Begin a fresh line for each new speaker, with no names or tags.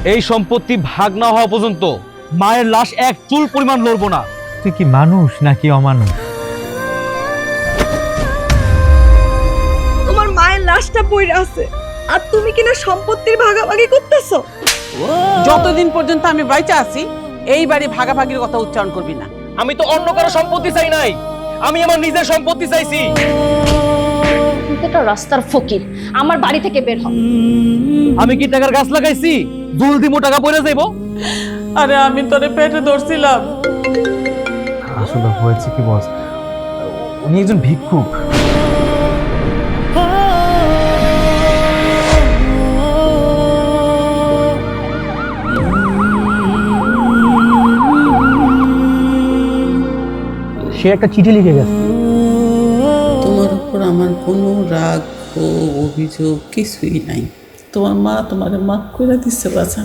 এই সম্পত্তি ভাগ না হওয়া পর্যন্ত মায়ের লাশ এক চুল পরিমাণ লড়বো না।
তুই কি মানুষ নাকি অমানুষ?
তোমার মায়ের লাশটা পড়ে আছে আর তুমি কিনা সম্পত্তির ভাগাভাগি করতেছো।
যতদিন পর্যন্ত আমি বাইচা আছি এই বাড়ি ভাগাভাগির কথা উচ্চারণ করবি না।
আমি তো অন্য কারো সম্পত্তি চাই নাই, আমি আমার নিজের সম্পত্তি চাইছি।
তুই তো একটা রাস্তার ফকির, আমার বাড়ি থেকে বের হ।
আমি কি টাকার গাছ লাগাইছি দুল দিমো টাকা পড়ে যাইবো?
আরে আমি তোরে পেটে ধরছিলাম।
আসলে হয়েছে কি বস, উনি একজন ভিক্ষুক। সে একটা চিঠি লিখে গেছে।
তোমার উপর আমার কোনো রাগ ও অভিযোগ কিছুই নাই। তোমার মা তোমারে মাফ করে দিচ্ছে বাছা।